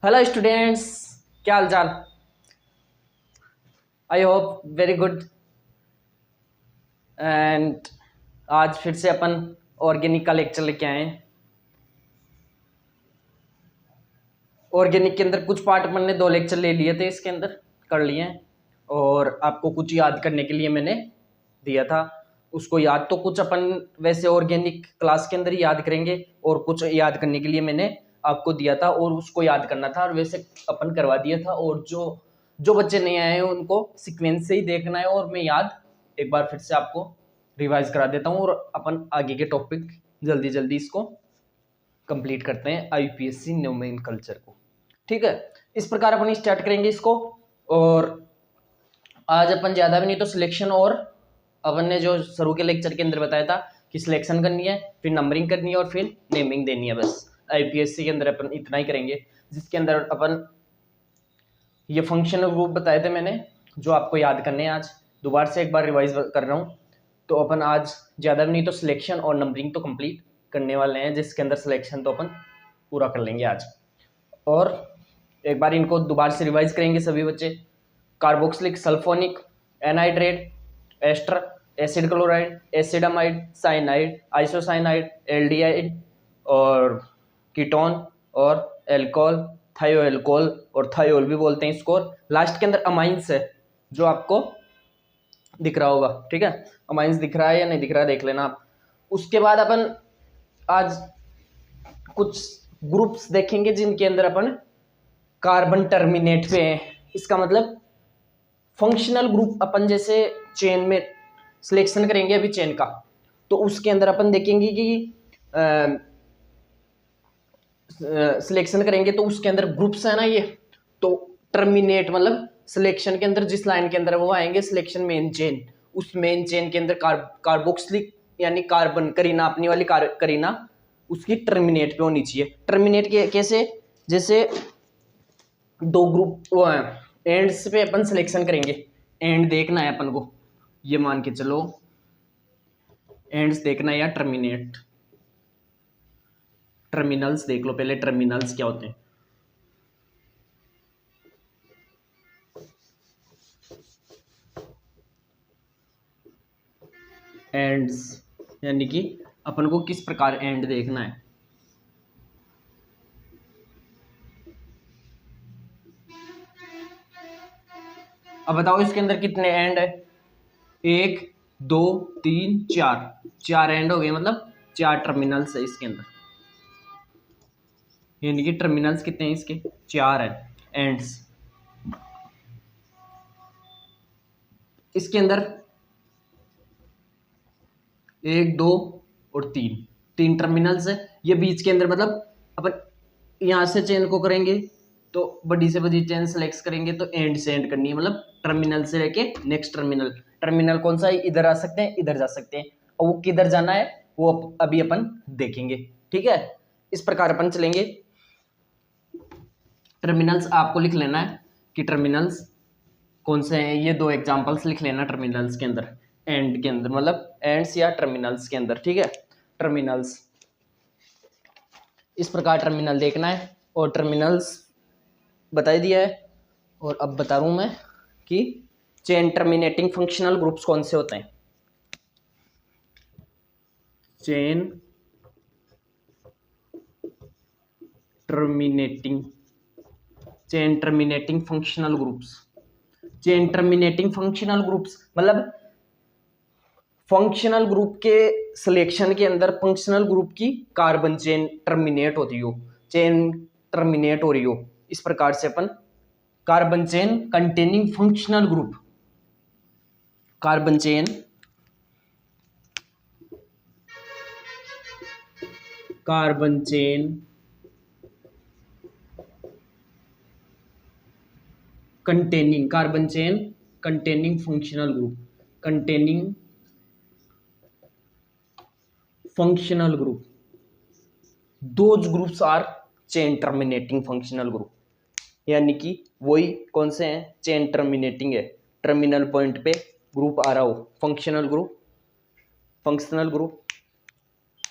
Hello students, क्या हाल चाल। I hope very good. And आज फिर से अपन ऑर्गेनिक का लेक्चर लेके आए हैं। ऑर्गेनिक के अंदर कुछ पार्ट अपन ने 2 लेक्चर ले लिए थे, इसके अंदर कर लिए हैं। और आपको कुछ याद करने के लिए मैंने दिया था। उसको याद तो कुछ अपन वैसे ऑर्गेनिक क्लास के अंदर ही याद करेंगे, और कुछ याद करने के लिए मैंने आपको दिया था और उसको याद करना था, और वैसे अपन करवा दिया था। और जो जो बच्चे नहीं आए हैं उनको सीक्वेंस से ही देखना है, और मैं याद एक बार फिर से आपको रिवाइज करा देता हूँ, और अपन आगे के टॉपिक जल्दी जल्दी इसको कंप्लीट करते हैं आईपीएससी नोमेनकल्चर को। ठीक है, इस प्रकार अपन स्टार्ट करेंगे इसको। और आज अपन ज़्यादा भी नहीं तो सिलेक्शन, और अपन ने जो शुरू के लेक्चर के अंदर बताया था कि सिलेक्शन करनी है, फिर नंबरिंग करनी है, और फिर नेमिंग देनी है। बस आईपीएससी के अंदर अपन इतना ही करेंगे, जिसके अंदर अपन ये फंक्शनल ग्रुप बताए थे मैंने, जो आपको याद करने हैं। आज दोबारा से एक बार रिवाइज कर रहा हूँ। तो अपन आज ज़्यादा भी नहीं तो सिलेक्शन और नंबरिंग तो कंप्लीट करने वाले हैं, जिसके अंदर सिलेक्शन तो अपन पूरा कर लेंगे आज। और एक बार इनको दोबारा से रिवाइज करेंगे सभी बच्चे। Carboxylic, sulphonic, anhydride, ester, acid chloride, acidamide, cyanide, isocyanide, aldehyde, और कीटोन, और एल्कोहल, थायोएल्कोहल, और थायोल भी बोलते हैं इसको। लास्ट के अंदर अमाइंस है, जो आपको दिख रहा होगा। ठीक है, अमाइंस दिख रहा है या नहीं दिख रहा है देख लेना आप। उसके बाद अपन आज कुछ ग्रुप्स देखेंगे जिनके अंदर अपन कार्बन टर्मिनेट पे हैं। इसका मतलब फंक्शनल ग्रुप अपन जैसे चेन में सिलेक्शन करेंगे अभी चेन का, तो उसके अंदर अपन देखेंगे कि सिलेक्शन करेंगे तो उसके अंदर ग्रुप्स है ना ये। तो टर्मिनेट मतलब सिलेक्शन के अंदर जिस लाइन के अंदर वो आएंगे सिलेक्शन मेन चेन, उस मेन चेन के अंदर कार्बोक्सिलिक यानी कार्बन करीना, अपनी वाली करीना उसकी टर्मिनेट पे होनी चाहिए। टर्मिनेट के कैसे, जैसे दो ग्रुप वो है, एंड्स पे अपन सिलेक्शन करेंगे। एंड देखना है अपन को, ये मान के चलो एंड्स देखना है या टर्मिनेट। टर्मिनल्स देख लो पहले, टर्मिनल्स क्या होते हैं। एंड्स यानी कि अपन को किस प्रकार एंड देखना है। अब बताओ इसके अंदर कितने एंड है। 1 2 3 4, 4 एंड हो गए, मतलब 4 टर्मिनल्स है इसके अंदर। यानी कि टर्मिनल्स कितने हैं इसके, 4 है एंड्स इसके अंदर। 1 2 और 3, 3 टर्मिनल्स है ये बीच के अंदर। मतलब अपन यहाँ से चेन को करेंगे तो बड़ी से बड़ी चेन सेलेक्ट करेंगे तो एंड से एंड करनी है, मतलब टर्मिनल से लेके नेक्स्ट टर्मिनल। टर्मिनल कौन सा है, इधर आ सकते हैं इधर जा सकते हैं, और वो किधर जाना है वो अभी अपन देखेंगे। ठीक है, इस प्रकार अपन चलेंगे। टर्मिनल्स आपको लिख लेना है कि टर्मिनल्स कौन से हैं। ये 2 एग्जांपल्स लिख लेना टर्मिनल्स के अंदर, एंड के अंदर, मतलब एंड्स या टर्मिनल्स के अंदर। ठीक है, टर्मिनल्स इस प्रकार टर्मिनल देखना है, और टर्मिनल्स बता दिया है। और अब बता रहा हूं मैं कि चेन टर्मिनेटिंग फंक्शनल ग्रुप्स कौन से होते हैं। Chain terminating chain terminating functional groups. Chain terminating functional groups मतलब फंक्शनल ग्रुप के सिलेक्शन के अंदर फंक्शनल ग्रुप की कार्बन चेन टर्मिनेट होती हो, चेन टर्मिनेट हो रही हो, इस प्रकार से अपन carbon chain containing functional group, carbon chain carbon chain containing functional group, containing functional group, those groups are chain terminating functional group. यानी कि वही कौन से हैं, चेन टर्मिनेटिंग है, टर्मिनल पॉइंट पे ग्रुप आ रहा हो, फंक्शनल ग्रुप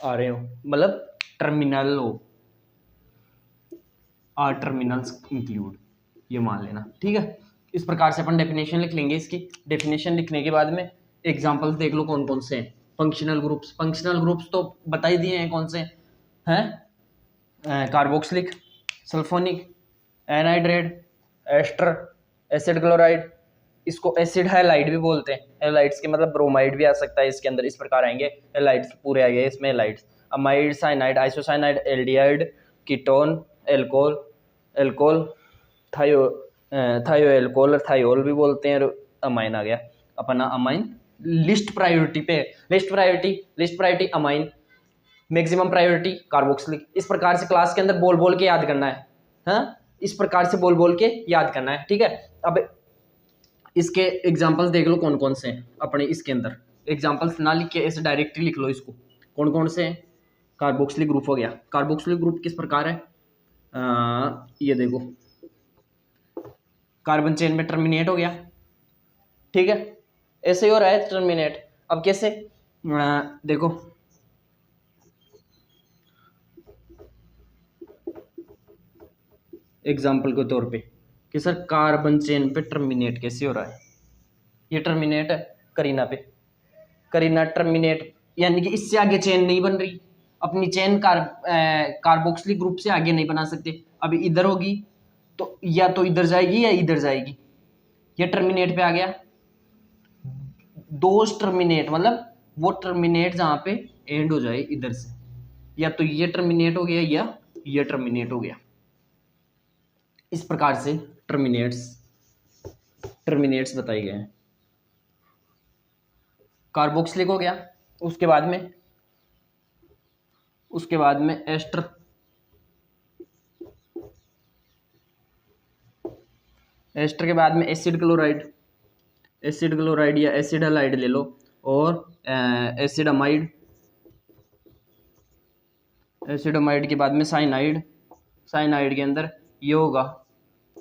आ रहे हो, मतलब टर्मिनल हो, आर टर्मिनल्स इंक्लूड, ये मान लेना, ठीक है। इस प्रकार से अपन डेफिनेशन लिख लेंगे। इसकी डेफिनेशन लिखने के बाद में एग्जांपल्स देख लो कौन कौन से हैं। फंक्शनल ग्रुप्स तो बता ही दिए हैं कौन से हैं, carboxylic, sulphonic, anhydride, ester, acid chloride, इसको एसिड हैलाइड भी बोलते हैं। हैलाइड्स के मतलब ब्रोमाइड भी आ सकता है इसके अंदर, इस प्रकार आएंगे हैलाइड्स, पूरे आ गए इसमें halides, amide, cyanide, isocyanide, aldehyde, ketone, alcohol, थायो एल्कोल, थायोल भी बोलते हैं, अमाइन आ गया अपना amine. List priority amine, maximum priority carboxylic. इस प्रकार से क्लास के अंदर बोल बोल के याद करना है, हाँ, इस प्रकार से बोल बोल के याद करना है, ठीक है। अब इसके एग्जांपल्स देख लो कौन कौन से हैं अपने इसके अंदर। एग्जांपल्स ना लिख के ऐसे डायरेक्टली लिख लो इसको, कौन कौन से हैं। कार्बोक्सिलिक ग्रुप हो गया। कार्बोक्सिलिक ग्रुप किस प्रकार है, ये देखो, कार्बन चेन में टर्मिनेट हो गया, ठीक है, ऐसे ही हो रहा है टर्मिनेट। अब कैसे, देखो एग्जाम्पल के तौर पे कि सर कार्बन चेन पे टर्मिनेट कैसे हो रहा है, ये टर्मिनेट है करीना पे, करीना टर्मिनेट, यानी कि इससे आगे चेन नहीं बन रही, अपनी चेन कार्बोक्सिलिक ग्रुप से आगे नहीं बना सकते। अभी इधर होगी तो या तो इधर जाएगी या इधर जाएगी, ये टर्मिनेट पे आ गया। दो टर्मिनेट मतलब वो टर्मिनेट जहाँ पे एंड हो जाए इधर से, या तो ये टर्मिनेट हो गया या ये टर्मिनेट हो गया। इस प्रकार से टर्मिनेट्स बताए गए हैं। कार्बोक्सिलिक हो गया, उसके बाद में एस्टर, एस्टर के बाद में एसिड क्लोराइड या एसिड हैलाइड ले लो, और एसिड अमाइड के बाद में साइनाइड के अंदर ये होगा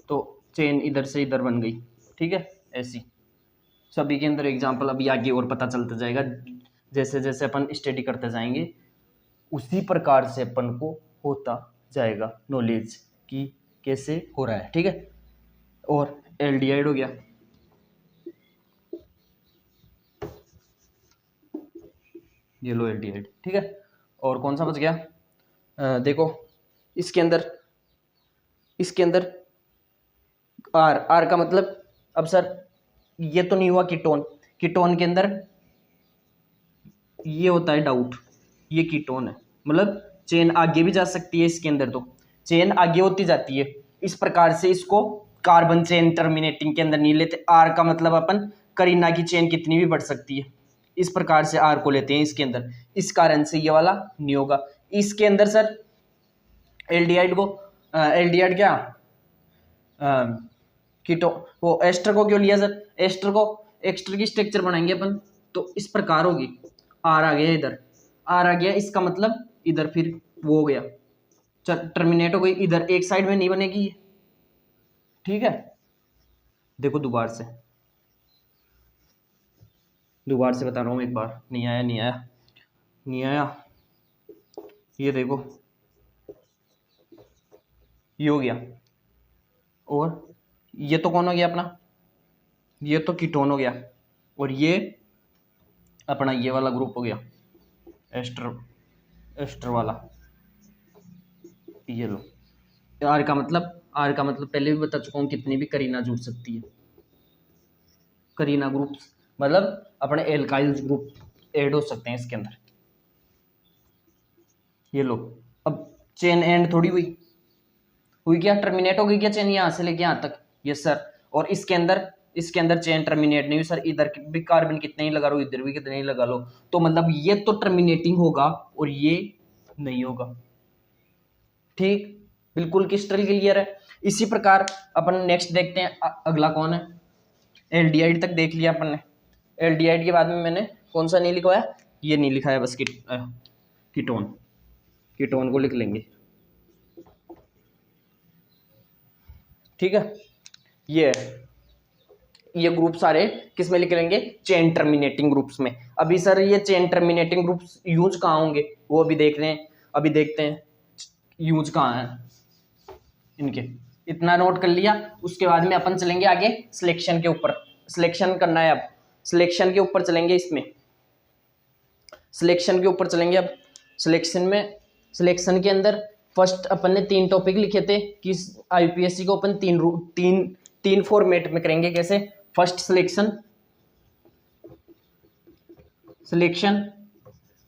तो चेन इधर से इधर बन गई, ठीक है। ऐसी सभी के अंदर एग्जाम्पल अभी आगे और पता चलता जाएगा, जैसे जैसे अपन स्टडी करते जाएंगे उसी प्रकार से अपन को होता जाएगा नॉलेज कि कैसे हो रहा है, ठीक है। और एल्डिहाइड हो गया, ये लो एल्डिहाइड, ठीक है। और कौन सा बच गया, देखो इसके अंदर आर का मतलब, अब सर ये तो नहीं हुआ कीटोन के अंदर ये होता है डाउट, ये कीटोन है, मतलब चेन आगे भी जा सकती है इसके अंदर, तो चेन आगे होती जाती है। इस प्रकार से इसको कार्बन चेन टर्मिनेटिंग के अंदर नहीं लेते। आर का मतलब अपन करीना की चेन कितनी भी बढ़ सकती है, इस प्रकार से आर को लेते हैं इसके अंदर, इस कारण से ये वाला नहीं होगा। इसके अंदर सर एल्डिहाइड क्या कीटो, वो एस्टर को क्यों लिया सर, एस्टर की स्ट्रक्चर बनाएंगे अपन तो इस प्रकार होगी, आर आ गया इधर, आर आ गया, इसका मतलब इधर फिर वो हो गया, टर्मिनेट हो गई, इधर एक साइड में नहीं बनेगी, ठीक है। देखो दोबारा से बता रहा हूँ एक बार, नहीं आया, ये देखो ये हो गया, और ये तो कौन हो गया अपना, ये तो कीटोन हो गया, और ये अपना ये वाला ग्रुप हो गया एस्टर वाला, ये लो। आर का मतलब पहले भी बता चुका हूँ कितनी भी करीना जुड़ सकती है, करीना ग्रुप्स मतलब अपने एल्काइल्स ग्रुप ऐड हो सकते हैं इसके अंदर, ये लो। अब चेन एंड थोड़ी हुई क्या, टर्मिनेट हो गई क्या चेन यहाँ से लेके यहाँ तक, यस सर। और इसके अंदर चेन टर्मिनेट नहीं हुई सर, इधर भी कार्बन कितने ही लगा लो, इधर भी कितने ही लगा लो, तो मतलब ये तो टर्मिनेटिंग होगा और ये नहीं होगा, ठीक, बिल्कुल क्रिस्टल क्लियर है। इसी प्रकार अपन नेक्स्ट देखते हैं, अगला कौन है, एल्डिहाइड तक देख लिया अपन ने। एल्डिहाइड के बाद में मैंने कौन सा नहीं लिखवाया, ये नहीं लिखा है बस, कीटोन को लिख लेंगे, ठीक है। ये ग्रुप सारे किस में लिख लेंगे, चेन टर्मिनेटिंग ग्रुप्स में। अभी सर ये चेन टर्मिनेटिंग ग्रुप्स यूज कहाँ होंगे वो अभी देखते हैं यूज कहाँ है। इनके, इतना नोट कर लिया। उसके बाद में अपन चलेंगे आगे सिलेक्शन के ऊपर, सिलेक्शन करना है अब, सिलेक्शन के ऊपर चलेंगे, इसमें सिलेक्शन के ऊपर चलेंगे अब। सिलेक्शन में, सिलेक्शन के अंदर फर्स्ट अपन ने 3 टॉपिक लिखे थे कि यूपीएससी को अपन तीन फॉर्मेट में करेंगे। कैसे? First selection, selection,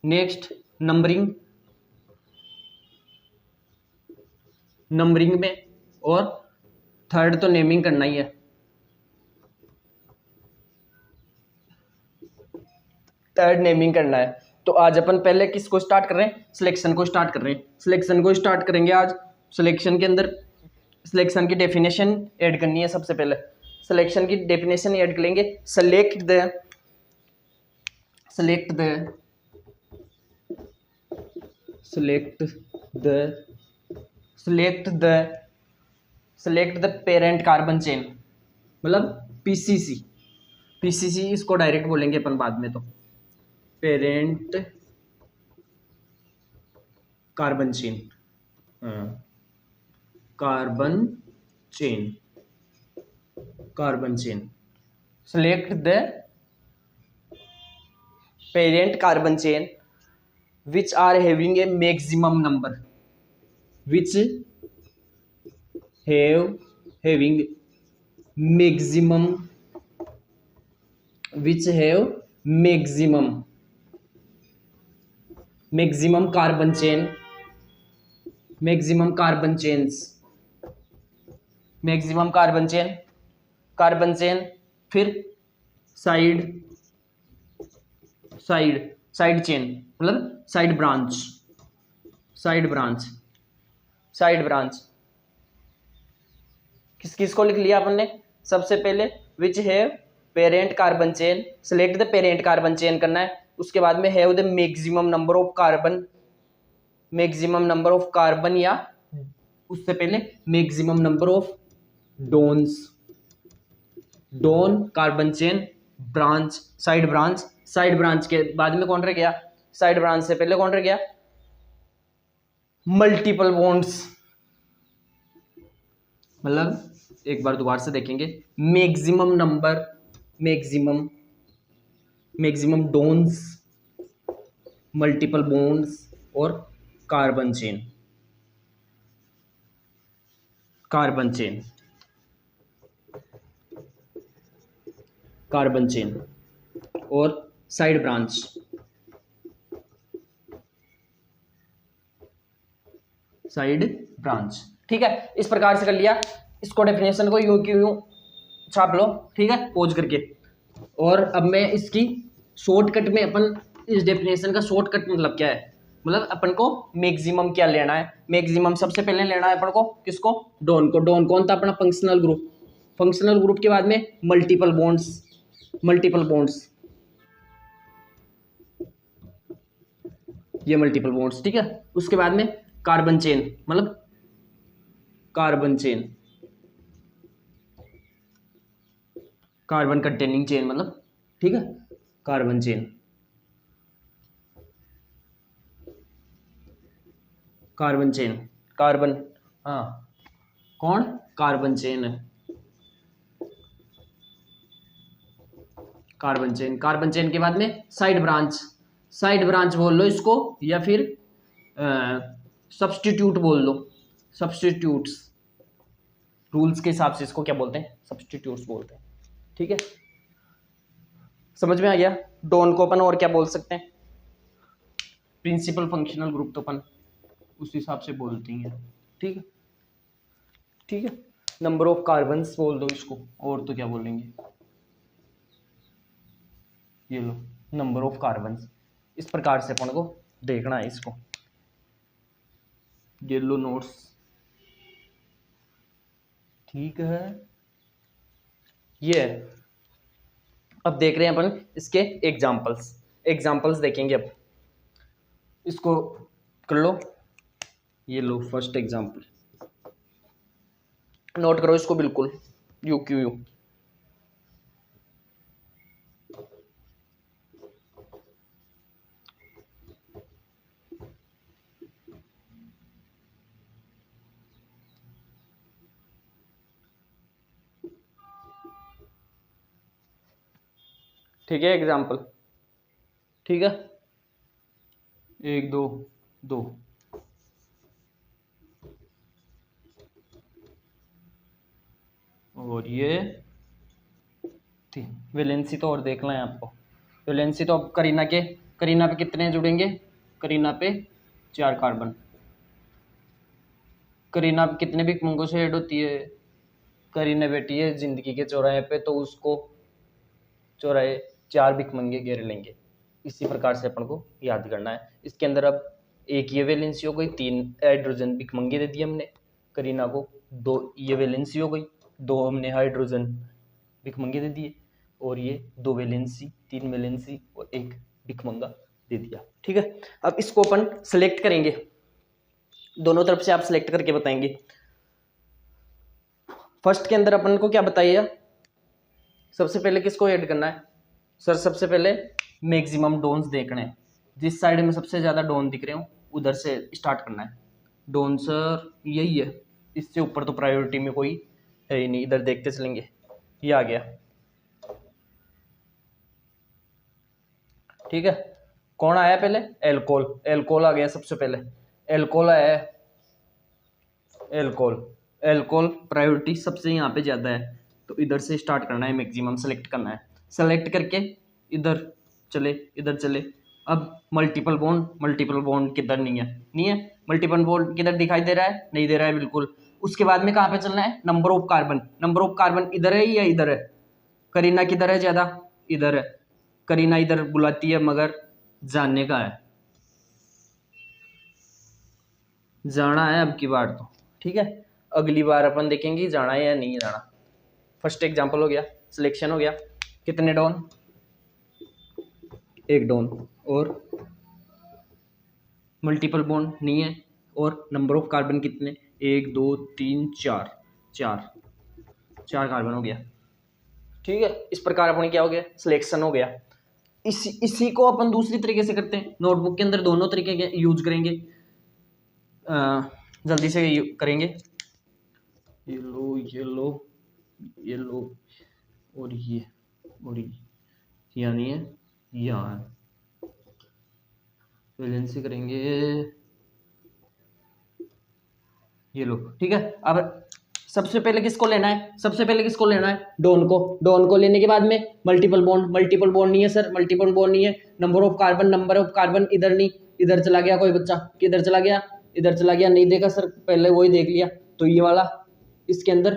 next numbering, numbering में, और थर्ड तो नेमिंग करना ही है। थर्ड नेमिंग करना है। तो आज अपन पहले किसको स्टार्ट कर रहे हैं? सिलेक्शन को स्टार्ट कर रहे हैं। सिलेक्शन को स्टार्ट करेंगे आज। सिलेक्शन के अंदर सिलेक्शन की डेफिनेशन ऐड करनी है। सबसे पहले सिलेक्शन की डेफिनेशन ऐड करेंगे। Select the select the parent carbon chain, मतलब पीसीसी। पीसीसी इसको डायरेक्ट बोलेंगे अपन बाद में, तो parent carbon chain, carbon chain, carbon chain. Select the parent carbon chain which are having a maximum number, which having maximum, which have maximum carbon chain, maximum carbon chains, maximum carbon chain, carbon chain. फिर side chain, मतलब side branch, किस किस को लिख लिया अपन ने? सबसे पहले which have parent carbon chain, select the parent carbon chain करना है। उसके बाद में have the maximum number of carbon, या उससे पहले maximum number of done carbon chain, branch, side branch के बाद में कौन रह गया? साइड ब्रांच से पहले कौन रह गया? मल्टीपल बॉन्ड्स, मतलब एक बार दोबारा से देखेंगे। मैक्सिमम डोन्स, मल्टीपल बॉन्ड्स और कार्बन चेन और साइड ब्रांच। ठीक है, इस प्रकार से कर लिया। इसको डेफिनेशन को यूं की यूं छाप लो, ठीक है, पॉज करके। और अब मैं इसकी शॉर्टकट में, अपन इस डेफिनेशन का शॉर्टकट मतलब क्या है, मतलब अपन को मैक्सिमम क्या लेना है? मैक्सिमम सबसे पहले लेना है अपन को किसको? डोन को। डोन कौन था? अपना फंक्शनल ग्रुप के बाद में मल्टीपल बॉन्ड्स, ये मल्टीपल बॉन्ड्स, ठीक है। उसके बाद में कार्बन चेन, मतलब कार्बन कंटेनिंग चेन, मतलब ठीक है, कार्बन चेन, कार्बन, हाँ कौन? कार्बन चेन है, कार्बन चेन के बाद में साइड ब्रांच बोल लो इसको, या फिर सब्स्टिट्यूट बोल लो। सब्स्टिट्यूट्स, रूल्स के हिसाब से इसको क्या बोलते हैं? सब्स्टिट्यूट्स बोलते हैं, ठीक है। समझ में आ गया? डॉन को अपन और क्या बोल सकते हैं? प्रिंसिपल फंक्शनल ग्रुप, तो अपन उस हिसाब से बोलते हैं, ठीक है। नंबर ऑफ कार्बन्स बोल दो इसको, और तो क्या बोलेंगे? ये लो, नंबर ऑफ कार्बन्स। इस प्रकार से अपन को देखना है इसको। ये लो नोट्स, ठीक है। ये अब देख रहे हैं अपन इसके एग्जाम्पल्स देखेंगे। अब इसको कर लो, ये लो फर्स्ट एग्जाम्पल, नोट करो इसको बिल्कुल, यू। ठीक है, एग्जाम्पल, ठीक है, 1 2 2, और ये 3। वैलेंसी तो और देख लें आपको, वैलेंसी तो अब करीना पे कितने जुड़ेंगे, करीना पे 4 कार्बन। करीना पे कितने भिकमंगों से ऐड होती है, करीना बेटी है जिंदगी के चौराहे पे, तो उसको चौराहे 4 भिकमंगे घेर लेंगे। इसी प्रकार से अपन को याद करना है। इसके अंदर अब एक ये वैलेंसी हो गई, 3 हाइड्रोजन भिकमंगे दे दिए हमने करीना को, 2 ये वैलेंसी हो गई, 2 हमने हाइड्रोजन भिकमंगे दे दिए, और ये 2 वैलेंसी, 3 वैलेंसी और 1 भिकमंगा दे दिया। ठीक है, अब इसको अपन सेलेक्ट करेंगे, दोनों तरफ से आप सेलेक्ट करके बताएंगे। फर्स्ट के अंदर अपन को क्या बताइए, सबसे पहले किसको ऐड करना है सर, सबसे पहले मैक्सिमम डोन्स देखने हैं, जिस साइड में सबसे ज़्यादा डोन दिख रहे हो उधर से स्टार्ट करना है। डोन सर यही है, इससे ऊपर तो प्रायोरिटी में कोई है ही नहीं, इधर देखते चलेंगे, ये आ गया। ठीक है, कौन आया पहले, एल्कोहल, एल्कोहल आ गया सबसे पहले, एल्कोहल आया है, एल्कोहल, एल्कोहल प्रायोरिटी सबसे यहाँ पे ज़्यादा है, तो इधर से स्टार्ट करना है, मैक्सिमम सेलेक्ट करना है। सेलेक्ट करके इधर चले। अब मल्टीपल बॉन्ड किधर नहीं है, मल्टीपल बॉन्ड किधर दिखाई दे रहा है, नहीं दे रहा है बिल्कुल। उसके बाद में कहाँ पे चलना है, नंबर ऑफ कार्बन इधर है या इधर है, करीना किधर है ज़्यादा, इधर है, करीना इधर बुलाती है मगर जानने का है, जाना है अब की बार तो। ठीक है, अगली बार अपन देखेंगे जाना है या नहीं जाना। फर्स्ट एग्जांपल हो गया, सिलेक्शन हो गया, कितने डॉन, 1 डॉन, और मल्टीपल बॉन्ड नहीं है, और नंबर ऑफ कार्बन कितने, 1 2 3 4, 4 कार्बन हो गया। ठीक है, इस प्रकार अपन क्या हो गया, सिलेक्शन हो गया। इसी को अपन दूसरी तरीके से करते हैं, नोटबुक के अंदर दोनों तरीके यूज करेंगे, जल्दी से करेंगे, ये लो और ये यानी है यहाँ वैलेंसी करेंगे, ये लो। ठीक है, अब सबसे पहले किसको लेना है, डॉन को लेने के बाद में मल्टीपल बॉन्ड नहीं है सर, मल्टीपल बॉन्ड नहीं है, नंबर ऑफ कार्बन इधर नहीं, इधर चला गया कोई बच्चा, किधर चला गया, इधर चला गया, नहीं देखा सर, पहले वही देख लिया, तो ये वाला, इसके अंदर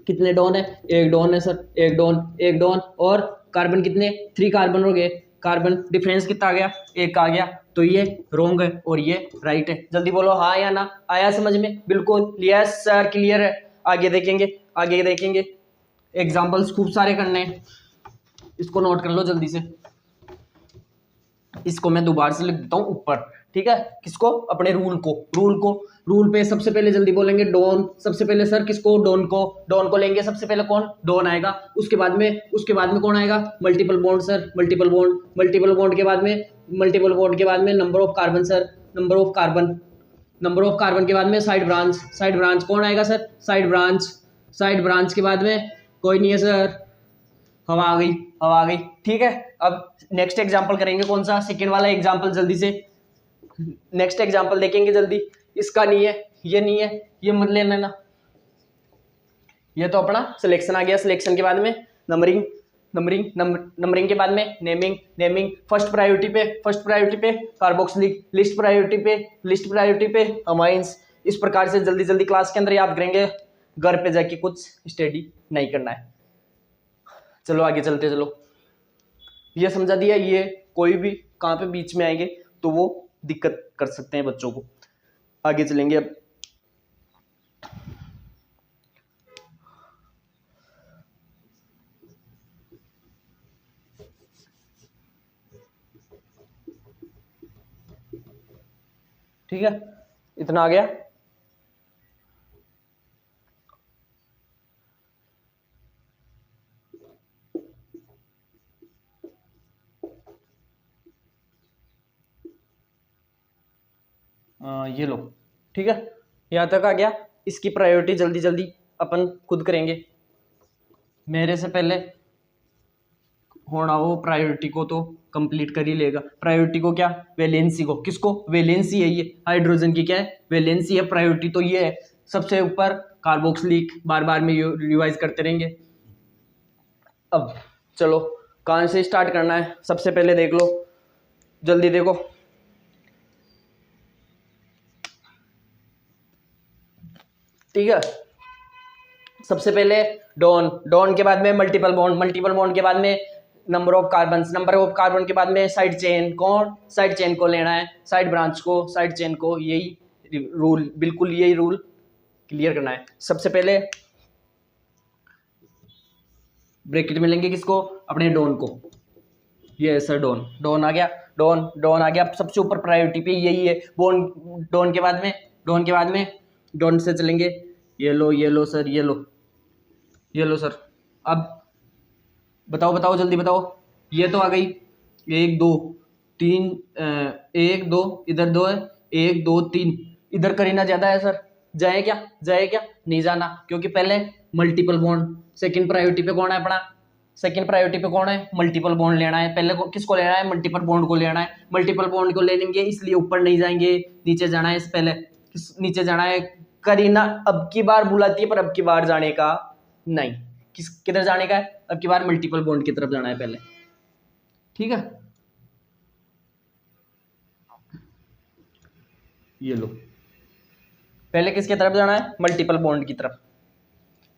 कितने डॉन है, 1 डॉन है सर, 1 डॉन, और कार्बन कितने, 3 कार्बन हो गए, कार्बन डिफरेंस कितना आ गया, 1 आ गया, तो ये रोंग है और ये राइट है। जल्दी बोलो हाँ या ना, आया समझ में, बिल्कुल, यस सर, क्लियर है। आगे देखेंगे एग्जांपल्स खूब सारे करने हैं, इसको नोट कर लो जल्दी से, इसको मैं दोबारा से लिख देता हूँ ऊपर। ठीक है, किसको, अपने रूल पे सबसे पहले जल्दी बोलेंगे डॉन, सबसे पहले सर किसको, डॉन को लेंगे, सबसे पहले कौन, डॉन आएगा, उसके बाद में कौन आएगा, multiple bond sir, multiple bond के बाद में number of carbon sir, number of carbon के बाद में साइड ब्रांच कौन आएगा सर, साइड ब्रांच के बाद में कोई नहीं है सर, हवा आ गई। ठीक है, अब नेक्स्ट एग्जांपल करेंगे, कौन सा, सेकंड वाला एग्जांपल, जल्दी से नेक्स्ट एग्जांपल देखेंगे जल्दी। इसका नहीं है, ये नहीं है, ये मत ले लेना, ये तो अपना सिलेक्शन आ गया। सिलेक्शन के बाद में नंबरिंग के बाद में नेमिंग, फर्स्ट प्रायोरिटी पे कार्बोक्सिलिक, लिस्ट प्रायोरिटी पे अमाइंस। इस प्रकार से जल्दी जल्दी क्लास के अंदर याद करेंगे, घर पे जाके कुछ स्टडी नहीं करना है। चलो आगे चलते, चलो ये समझा दिया, ये कोई भी कहाँ पे बीच में आएंगे तो वो दिक्कत कर सकते हैं बच्चों को। आगे चलेंगे अब, ठीक है, इतना आ गया। ये लो, ठीक है, यहाँ तक आ गया। इसकी प्रायोरिटी जल्दी जल्दी अपन खुद करेंगे। मेरे से पहले होना हो प्रायोरिटी को तो कंप्लीट कर ही लेगा। प्रायोरिटी को क्या, वैलेंसी को, किसको, वैलेंसी है ये हाइड्रोजन की, क्या है, वैलेंसी है। प्रायोरिटी तो ये है सबसे ऊपर कार्बोक्सिलिक, बार बार में रिवाइज करते रहेंगे। अब चलो कहाँ से स्टार्ट करना है, सबसे पहले देख लो, जल्दी देखो। ठीक है, सबसे पहले डॉन, डॉन के बाद में मल्टीपल बॉन्ड, मल्टीपल बॉन्ड के बाद में number of carbon, number of carbon के बाद में साइड चेन, कौन, साइड चेन को लेना है, साइड ब्रांच को, साइड चेन को, यही रूल, बिल्कुल यही रूल क्लियर करना है। सबसे पहले ब्रैकेट में लेंगे किसको, अपने डॉन को, ये सर डॉन, डॉन आ गया, डॉन, डॉन आ गया सबसे ऊपर प्रायोरिटी पे, यही है बॉन्ड। डॉन के बाद में, डॉन के बाद में, डॉन से चलेंगे, ये लो, ये लो सर, ये लो, ये लो सर। अब बताओ बताओ जल्दी बताओ, ये तो आ गई, एक दो तीन, एक दो, इधर दो है, एक दो तीन, इधर करीना ज्यादा है सर, जाए क्या, जाए क्या, नहीं जाना, क्योंकि पहले मल्टीपल बॉन्ड, सेकंड प्रायोरिटी पे कौन है अपना, सेकंड प्रायोरिटी पे कौन है, मल्टीपल बॉन्ड लेना है, पहले किसको लेना है, मल्टीपल बॉन्ड को लेना है, मल्टीपल बॉन्ड को लेंगे इसलिए ऊपर नहीं जाएंगे, नीचे जाना है, इस पहले नीचे जाना है। करीना अब की बार बुलाती है पर अब की बार जाने का नहीं, किधर जाने का है, अब की बार मल्टीपल बॉन्ड की तरफ जाना है पहले। ठीक है, ये लो, पहले किसकी तरफ जाना है, मल्टीपल बॉन्ड की तरफ,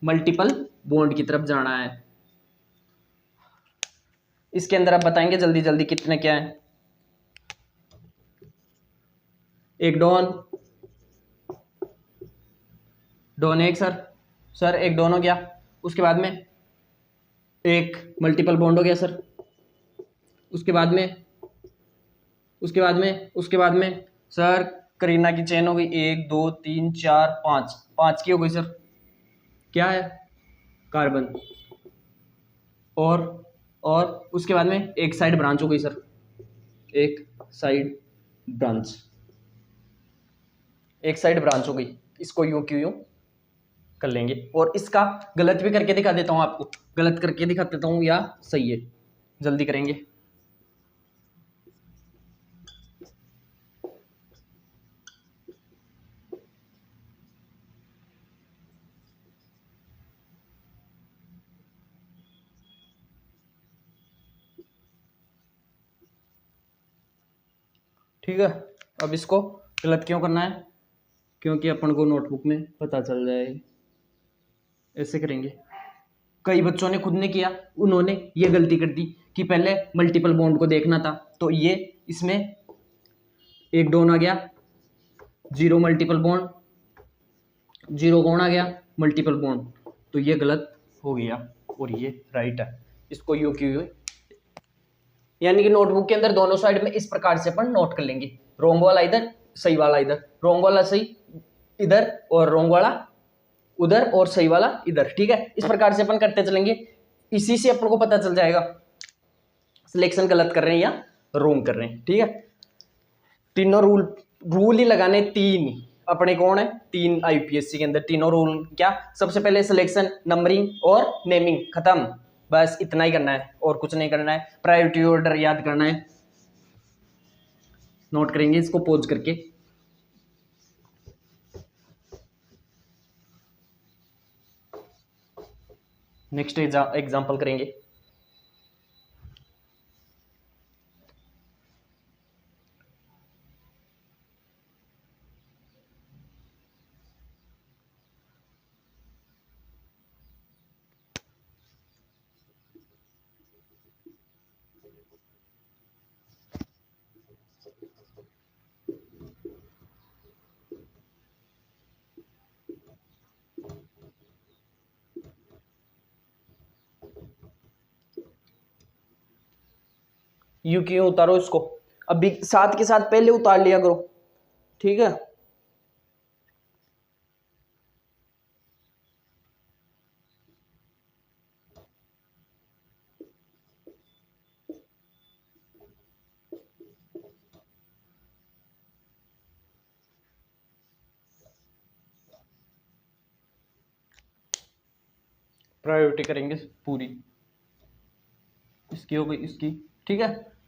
मल्टीपल बॉन्ड की तरफ जाना है। इसके अंदर आप बताएंगे जल्दी जल्दी कितने क्या है, एक डॉन, डॉन एक सर, सर एक डॉन हो गया, उसके बाद में एक मल्टीपल बॉन्ड हो गया सर, उसके बाद में, उसके बाद में, उसके बाद में सर करीना की चेन हो गई, एक दो तीन चार पाँच, पाँच की हो गई सर, क्या है, कार्बन, और उसके बाद में एक साइड ब्रांच हो गई सर, एक साइड ब्रांच, एक साइड ब्रांच हो गई, इसको यूं क्यों यूं कर लेंगे। और इसका गलत भी करके दिखा देता हूं आपको, गलत करके दिखा देता हूं या सही है, जल्दी करेंगे। ठीक है, अब इसको गलत क्यों करना है, क्योंकि अपन को नोटबुक में पता चल जाए, ऐसे करेंगे। कई बच्चों ने खुद ने किया, उन्होंने ये गलती कर दी कि पहले मल्टीपल बॉन्ड को देखना था, तो ये इसमें एक डॉन आ गया, जीरो मल्टीपल बॉन्ड, जीरो कौन आ गया, मल्टीपल बॉन्ड, तो ये गलत हो गया और ये राइट है, इसको यू क्यू, यानी कि नोटबुक के अंदर दोनों साइड में इस प्रकार से अपन नोट कर लेंगे, रोंग वाला इधर, सही वाला इधर, रोंग वाला सही इधर और रोंग वाला उधर और सही वाला इधर। ठीक है, इस प्रकार से अपन करते चलेंगे, इसी से अपन को पता चल जाएगा सिलेक्शन गलत कर रहे हैं या रोंग कर रहे हैं। ठीक है, तीनों रूल, रूल ही लगाने तीन, अपने कौन है, तीन आईपीएससी के अंदर तीनों रूल, क्या, सबसे पहले सिलेक्शन, नंबरिंग और नेमिंग, खत्म, बस इतना ही करना है और कुछ नहीं करना है। प्रायोरिटी ऑर्डर याद करना है, नोट करेंगे इसको पॉज करके। नेक्स्ट एग्जांपल करेंगे। यू क्यों उतारो इसको, अभी साथ के साथ पहले उतार लिया करो। ठीक है, प्रायोरिटी करेंगे पूरी, इसकी हो गई, इसकी, ठीक है।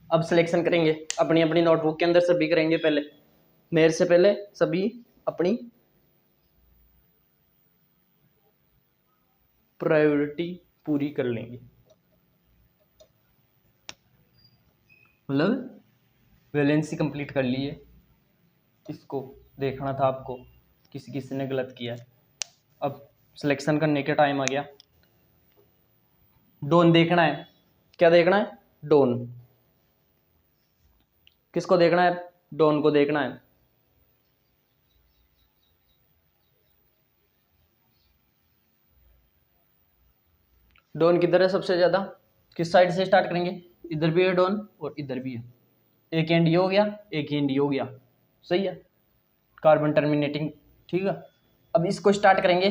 अब सिलेक्शन करेंगे अपनी अपनी नोटबुक के अंदर, सभी करेंगे पहले, मेरे से पहले सभी अपनी प्रायोरिटी पूरी कर लेंगे, मतलब वैलेंसी कंप्लीट कर ली है। इसको देखना था आपको, किसी किसी ने गलत किया है। अब सिलेक्शन करने का टाइम आ गया। डोन देखना है, क्या देखना है, डोन। किसको देखना है, डोन को देखना है। डोन किधर है सबसे ज्यादा, किस साइड से स्टार्ट करेंगे, इधर भी है डोन और इधर भी है, एक एंड ये हो गया, एक एंड ये हो गया, सही है, कार्बन टर्मिनेटिंग, ठीक है। अब इसको स्टार्ट करेंगे,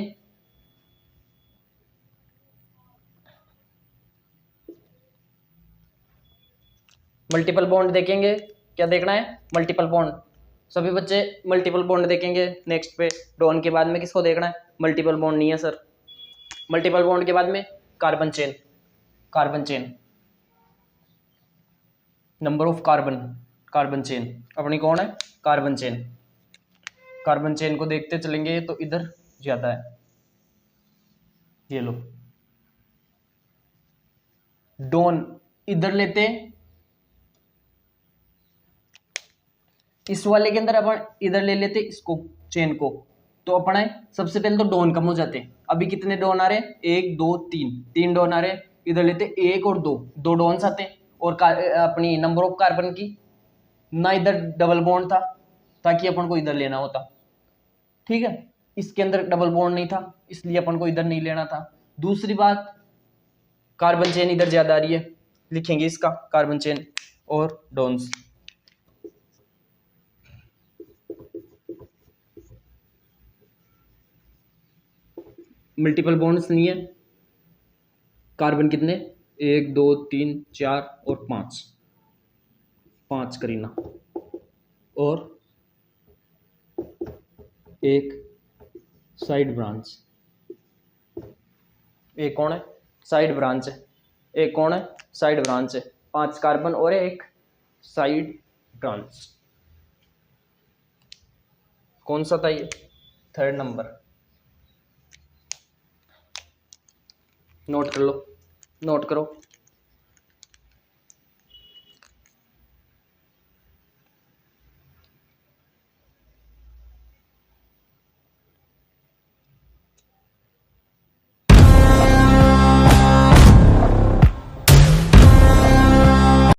मल्टीपल बॉन्ड देखेंगे, क्या देखना है, मल्टीपल बॉन्ड। सभी बच्चे मल्टीपल बॉन्ड देखेंगे। नेक्स्ट पे डोन के बाद में किसको देखना है, मल्टीपल बॉन्ड नहीं है सर। मल्टीपल बॉन्ड के बाद में carbon chain, carbon chain, number of carbon, carbon chain अपनी कौन है, कार्बन चेन। कार्बन चेन को देखते चलेंगे तो इधर ज्यादा है, ये लो। डोन इधर लेते, इस वाले के अंदर अपन इधर ले लेते इसको, चेन को, तो अपना सबसे पहले तो डोन कम हो जाते। अभी कितने डोन आ रहे, एक दो तीन, तीन डोन आ रहे, इधर लेते एक और दो, दो डोन्स आते। और अपनी नंबर ऑफ कार्बन की, ना इधर डबल बॉन्ड था ताकि अपन को इधर लेना होता, ठीक है। इसके अंदर डबल बॉन्ड नहीं था इसलिए अपन को इधर नहीं लेना था। दूसरी बात, कार्बन चेन इधर ज्यादा आ रही है, लिखेंगे इसका कार्बन चेन और डोन्स। मल्टीपल बॉन्ड्स नहीं है, कार्बन कितने, एक दो तीन चार और पांच, पांच करीना, और एक साइड ब्रांच, एक कौन है, साइड ब्रांच है, एक कौन है, साइड ब्रांच है। पांच कार्बन और एक साइड ब्रांच, कौन सा था ये, थर्ड नंबर। नोट कर लो, नोट करो।